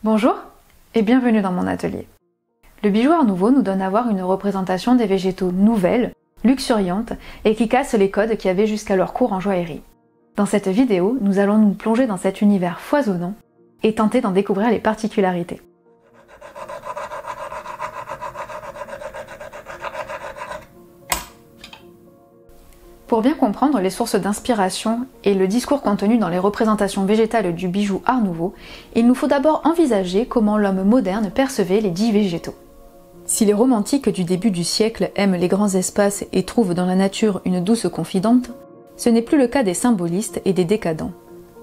Bonjour et bienvenue dans mon atelier. Le bijou Art Nouveau nous donne à voir une représentation des végétaux nouvelle, luxuriante et qui casse les codes qui avaient jusqu'alors cours en joaillerie. Dans cette vidéo, nous allons nous plonger dans cet univers foisonnant et tenter d'en découvrir les particularités. Pour bien comprendre les sources d'inspiration et le discours contenu dans les représentations végétales du bijou Art Nouveau, il nous faut d'abord envisager comment l'homme moderne percevait les dits végétaux. Si les romantiques du début du siècle aiment les grands espaces et trouvent dans la nature une douce confidente, ce n'est plus le cas des symbolistes et des décadents.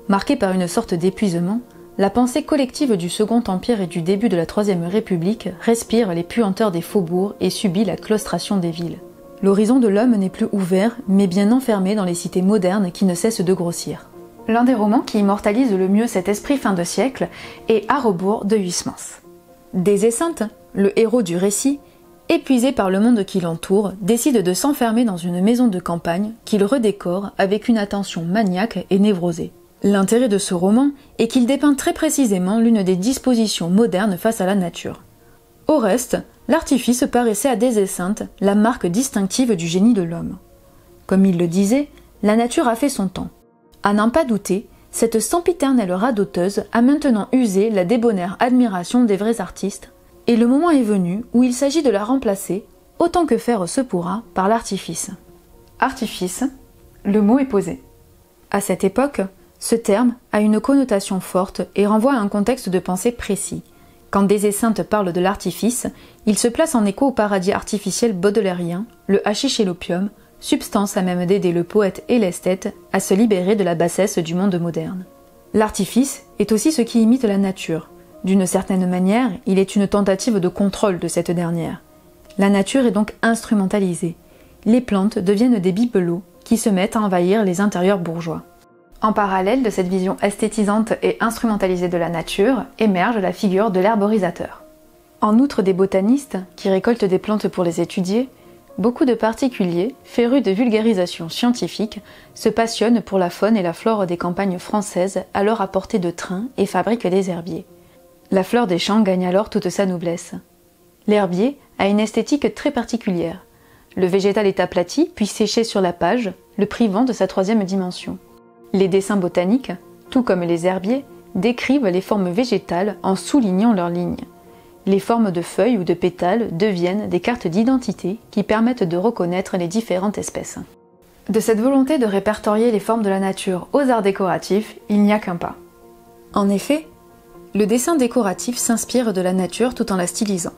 Marqués par une sorte d'épuisement, la pensée collective du Second Empire et du début de la Troisième République respire les puanteurs des faubourgs et subit la claustration des villes. L'horizon de l'homme n'est plus ouvert, mais bien enfermé dans les cités modernes qui ne cessent de grossir. L'un des romans qui immortalise le mieux cet esprit fin de siècle est À rebours de Huysmans. Des Esseintes, le héros du récit, épuisé par le monde qui l'entoure, décide de s'enfermer dans une maison de campagne qu'il redécore avec une attention maniaque et névrosée. L'intérêt de ce roman est qu'il dépeint très précisément l'une des dispositions modernes face à la nature. Au reste, l'artifice paraissait à Des Esseintes la marque distinctive du génie de l'homme. Comme il le disait, la nature a fait son temps. À n'en pas douter, cette sempiternelle radoteuse a maintenant usé la débonnaire admiration des vrais artistes, et le moment est venu où il s'agit de la remplacer, autant que faire se pourra, par l'artifice. Artifice, le mot est posé. À cette époque, ce terme a une connotation forte et renvoie à un contexte de pensée précis. Quand Des Esseintes parle de l'artifice, il se place en écho au paradis artificiel baudelairien, le hashish et l'opium, substance à même d'aider le poète et l'esthète à se libérer de la bassesse du monde moderne. L'artifice est aussi ce qui imite la nature. D'une certaine manière, il est une tentative de contrôle de cette dernière. La nature est donc instrumentalisée. Les plantes deviennent des bibelots qui se mettent à envahir les intérieurs bourgeois. En parallèle de cette vision esthétisante et instrumentalisée de la nature, émerge la figure de l'herborisateur. En outre des botanistes, qui récoltent des plantes pour les étudier, beaucoup de particuliers, férus de vulgarisation scientifique, se passionnent pour la faune et la flore des campagnes françaises, alors à portée de train, et fabriquent des herbiers. La fleur des champs gagne alors toute sa noblesse. L'herbier a une esthétique très particulière. Le végétal est aplati, puis séché sur la page, le privant de sa troisième dimension. Les dessins botaniques, tout comme les herbiers, décrivent les formes végétales en soulignant leurs lignes. Les formes de feuilles ou de pétales deviennent des cartes d'identité qui permettent de reconnaître les différentes espèces. De cette volonté de répertorier les formes de la nature aux arts décoratifs, il n'y a qu'un pas. En effet, le dessin décoratif s'inspire de la nature tout en la stylisant.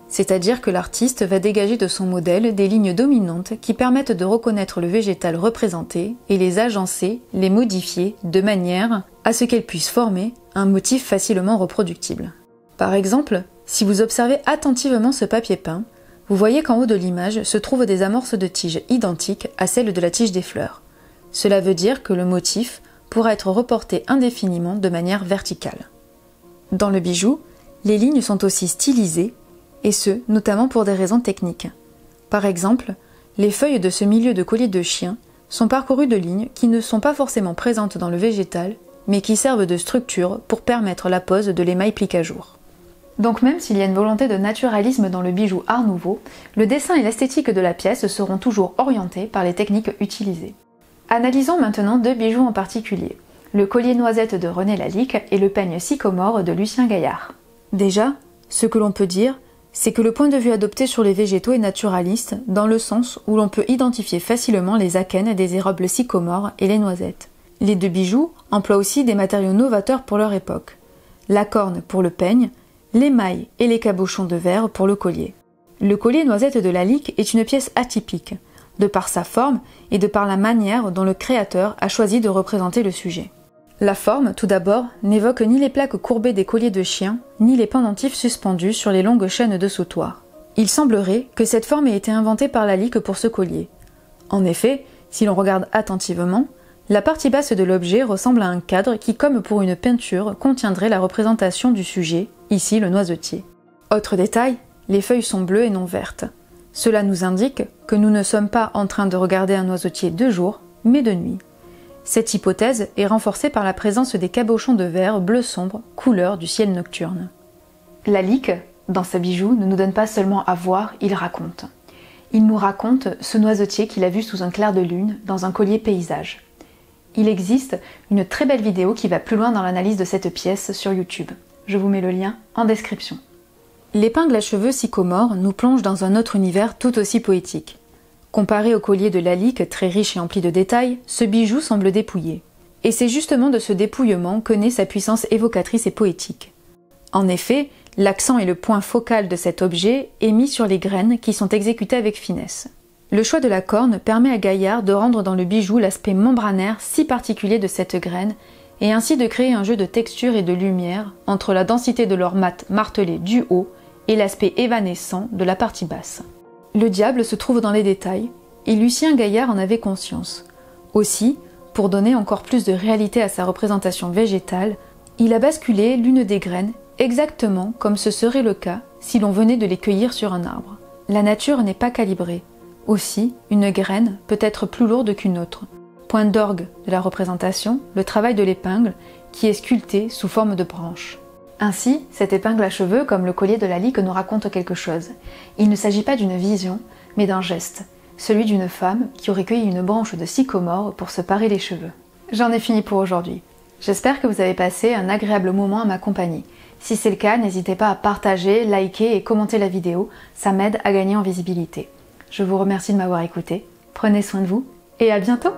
C'est-à-dire que l'artiste va dégager de son modèle des lignes dominantes qui permettent de reconnaître le végétal représenté et les agencer, les modifier de manière à ce qu'elles puissent former un motif facilement reproductible. Par exemple, si vous observez attentivement ce papier peint, vous voyez qu'en haut de l'image se trouvent des amorces de tiges identiques à celles de la tige des fleurs. Cela veut dire que le motif pourra être reporté indéfiniment de manière verticale. Dans le bijou, les lignes sont aussi stylisées, et ce, notamment pour des raisons techniques. Par exemple, les feuilles de ce milieu de collier de chien sont parcourues de lignes qui ne sont pas forcément présentes dans le végétal, mais qui servent de structure pour permettre la pose de l'émail plique-à-jour. Donc même s'il y a une volonté de naturalisme dans le bijou Art Nouveau, le dessin et l'esthétique de la pièce seront toujours orientés par les techniques utilisées. Analysons maintenant deux bijoux en particulier, le collier noisette de René Lalique et le peigne sycomore de Lucien Gaillard. Déjà, ce que l'on peut dire, c'est que le point de vue adopté sur les végétaux est naturaliste, dans le sens où l'on peut identifier facilement les akènes des érobles sycomores et les noisettes. Les deux bijoux emploient aussi des matériaux novateurs pour leur époque. La corne pour le peigne, l'émail et les cabochons de verre pour le collier. Le collier noisette de Lalique est une pièce atypique, de par sa forme et de par la manière dont le créateur a choisi de représenter le sujet. La forme, tout d'abord, n'évoque ni les plaques courbées des colliers de chiens, ni les pendentifs suspendus sur les longues chaînes de sautoir. Il semblerait que cette forme ait été inventée par Lalique pour ce collier. En effet, si l'on regarde attentivement, la partie basse de l'objet ressemble à un cadre qui, comme pour une peinture, contiendrait la représentation du sujet, ici le noisetier. Autre détail, les feuilles sont bleues et non vertes. Cela nous indique que nous ne sommes pas en train de regarder un noisetier de jour, mais de nuit. Cette hypothèse est renforcée par la présence des cabochons de verre bleu sombre, couleur du ciel nocturne. Lalique, dans ce bijou, ne nous donne pas seulement à voir, il raconte. Il nous raconte ce noisetier qu'il a vu sous un clair de lune, dans un collier paysage. Il existe une très belle vidéo qui va plus loin dans l'analyse de cette pièce sur YouTube. Je vous mets le lien en description. L'épingle à cheveux sycomore nous plonge dans un autre univers tout aussi poétique. Comparé au collier de Lalique, très riche et empli de détails, ce bijou semble dépouillé. Et c'est justement de ce dépouillement que naît sa puissance évocatrice et poétique. En effet, l'accent et le point focal de cet objet est mis sur les graines qui sont exécutées avec finesse. Le choix de la corne permet à Gaillard de rendre dans le bijou l'aspect membranaire si particulier de cette graine et ainsi de créer un jeu de texture et de lumière entre la densité de l'or mat martelé du haut et l'aspect évanescent de la partie basse. Le diable se trouve dans les détails, et Lucien Gaillard en avait conscience. Aussi, pour donner encore plus de réalité à sa représentation végétale, il a basculé l'une des graines exactement comme ce serait le cas si l'on venait de les cueillir sur un arbre. La nature n'est pas calibrée. Aussi, une graine peut être plus lourde qu'une autre. Point d'orgue de la représentation, le travail de l'épingle qui est sculpté sous forme de branche. Ainsi, cette épingle à cheveux, comme le collier de Lalique, nous raconte quelque chose. Il ne s'agit pas d'une vision, mais d'un geste, celui d'une femme qui aurait cueilli une branche de sycomore pour se parer les cheveux. J'en ai fini pour aujourd'hui. J'espère que vous avez passé un agréable moment à ma compagnie. Si c'est le cas, n'hésitez pas à partager, liker et commenter la vidéo, ça m'aide à gagner en visibilité. Je vous remercie de m'avoir écouté, prenez soin de vous et à bientôt!